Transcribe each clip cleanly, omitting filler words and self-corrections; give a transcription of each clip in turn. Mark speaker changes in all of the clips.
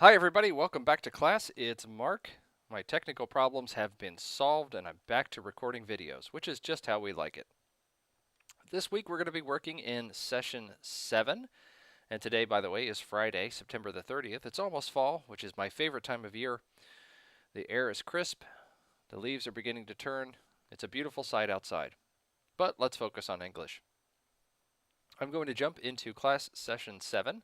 Speaker 1: Hi everybody, welcome back to class. It's Mark. My technical problems have been solved and I'm back to recording videos, which is just how we like it. This week we're going to be working in session 7, and today, by the way, is Friday, September the 30th. It's almost fall, which is my favorite time of year. The air is crisp, the leaves are beginning to turn. It's a beautiful sight outside. But let's focus on English. I'm going to jump into class session 7,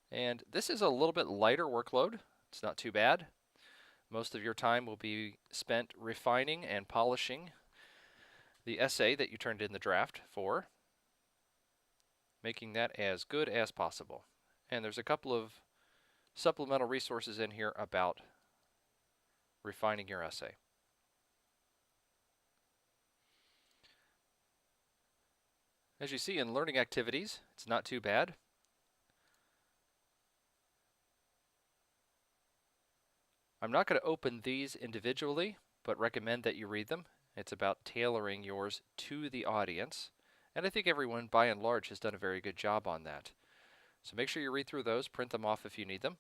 Speaker 1: and this is a little bit lighter workload. It's not too bad. Most of your time will be spent refining and polishing the essay that you turned in the draft for, making that as good as possible. And there's a couple of supplemental resources in here about refining your essay. As you see in learning activities, it's not too bad. I'm not going to open these individually, but recommend that you read them. It's about tailoring yours to the audience. And I think everyone, by and large, has done a very good job on that. So make sure you read through those, print them off if you need them.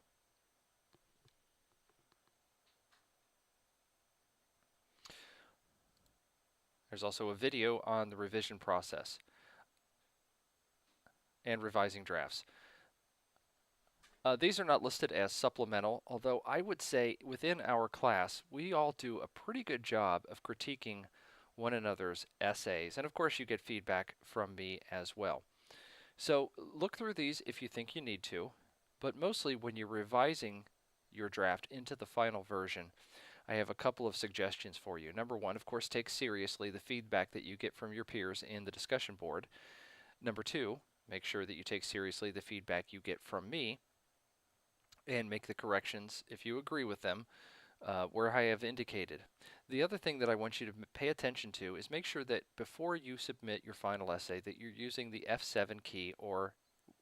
Speaker 1: There's also a video on the revision process and revising drafts. These are not listed as supplemental, although I would say within our class, we all do a pretty good job of critiquing one another's essays. And of course, you get feedback from me as well. So look through these if you think you need to, but mostly when you're revising your draft into the final version, I have a couple of suggestions for you. Number one, of course, take seriously the feedback that you get from your peers in the discussion board. Number two, make sure that you take seriously the feedback you get from me and make the corrections, if you agree with them, where I have indicated. The other thing that I want you to pay attention to is make sure that before you submit your final essay that you're using the F7 key or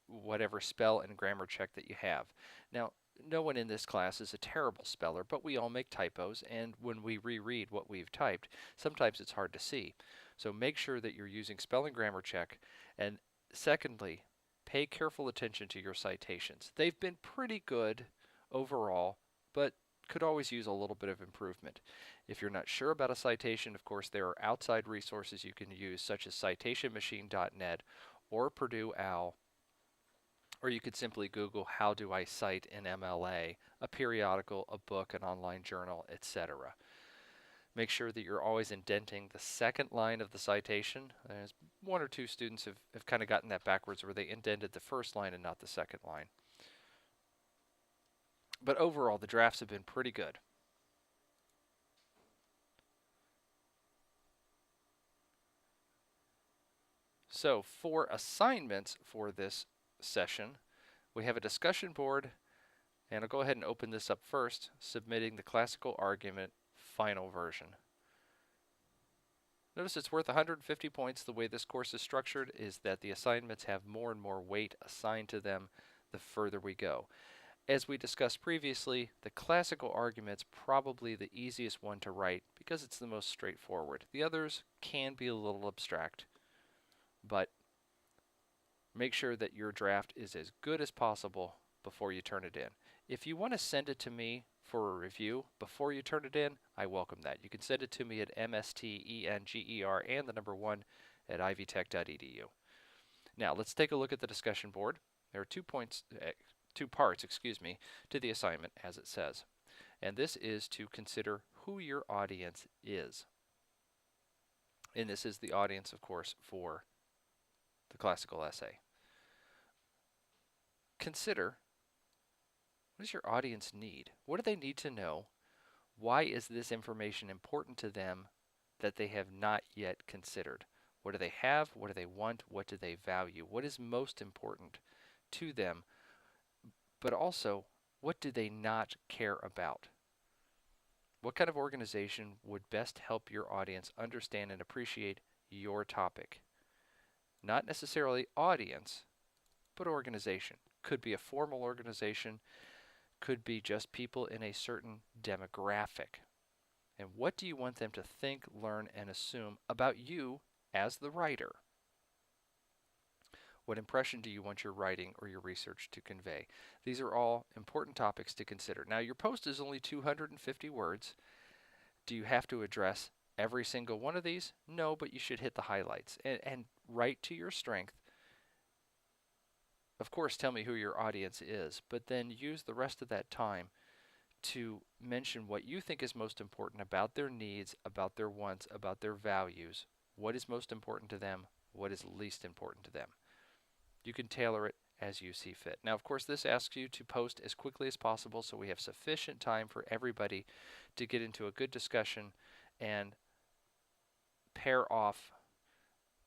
Speaker 1: whatever spell and grammar check that you have. Now, no one in this class is a terrible speller, but we all make typos, and when we reread what we've typed, sometimes it's hard to see. So make sure that you're using spell and grammar check. And secondly, pay careful attention to your citations. They've been pretty good overall, but could always use a little bit of improvement. If you're not sure about a citation, of course, there are outside resources you can use, such as citationmachine.net or Purdue OWL, or you could simply Google how do I cite in MLA, a periodical, a book, an online journal, etc. Make sure that you're always indenting the second line of the citation. There's one or two students have kind of gotten that backwards where they indented the first line and not the second line. But overall, the drafts have been pretty good. So for assignments for this session, we have a discussion board, and I'll go ahead and open this up first, submitting the classical argument final version. Notice it's worth 150 points. The way this course is structured is that the assignments have more and more weight assigned to them the further we go. As we discussed previously, the classical argument's probably the easiest one to write because it's the most straightforward. The others can be a little abstract, but make sure that your draft is as good as possible before you turn it in. If you want to send it to me for a review before you turn it in, I welcome that. You can send it to me at mstenger and the number 1 at ivytech.edu. Now let's take a look at the discussion board. There are two parts, to the assignment as it says. And this is to consider who your audience is. And this is the audience, of course, for the classical essay. Consider, what does your audience need? What do they need to know? Why is this information important to them that they have not yet considered? What do they have? What do they want? What do they value? What is most important to them? But also, what do they not care about? What kind of organization would best help your audience understand and appreciate your topic? Not necessarily audience, but organization. Could be a formal organization, could be just people in a certain demographic. And what do you want them to think, learn, and assume about you as the writer? What impression do you want your writing or your research to convey? These are all important topics to consider. Now, your post is only 250 words. Do you have to address every single one of these? No, but you should hit the highlights and write to your strength. Of course, tell me who your audience is, but then use the rest of that time to mention what you think is most important about their needs, about their wants, about their values. What is most important to them? What is least important to them? You can tailor it as you see fit. Now, of course, this asks you to post as quickly as possible so we have sufficient time for everybody to get into a good discussion and pair off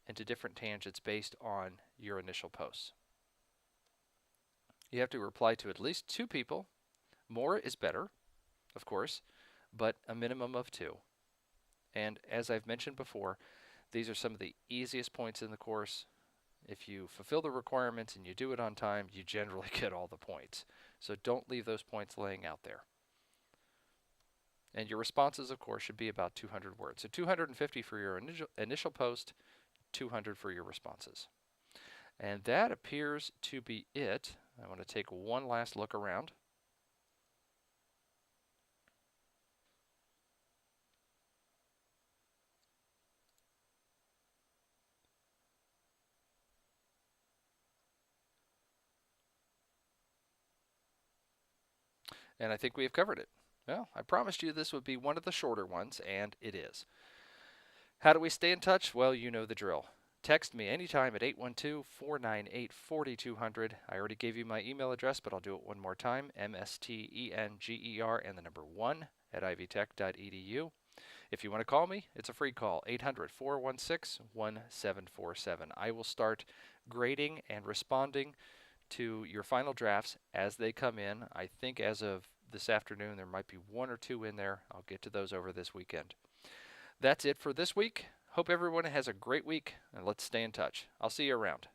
Speaker 1: into different tangents based on your initial posts. You have to reply to at least 2 people. More is better, of course, but a minimum of 2. And as I've mentioned before, these are some of the easiest points in the course. If you fulfill the requirements and you do it on time, you generally get all the points. So don't leave those points laying out there. And your responses, of course, should be about 200 words. So 250 for your initial post, 200 for your responses. And that appears to be it. I want to take one last look around. And I think we have covered it. Well, I promised you this would be one of the shorter ones, and it is. How do we stay in touch? Well, you know the drill. Text me anytime at 812-498-4200. I already gave you my email address, but I'll do it one more time, mstenger and the number 1 at ivtech.edu. If you want to call me, it's a free call, 800-416-1747. I will start grading and responding to your final drafts as they come in. I think as of this afternoon, there might be 1 or 2 in there. I'll get to those over this weekend. That's it for this week. Hope everyone has a great week, and let's stay in touch. I'll see you around.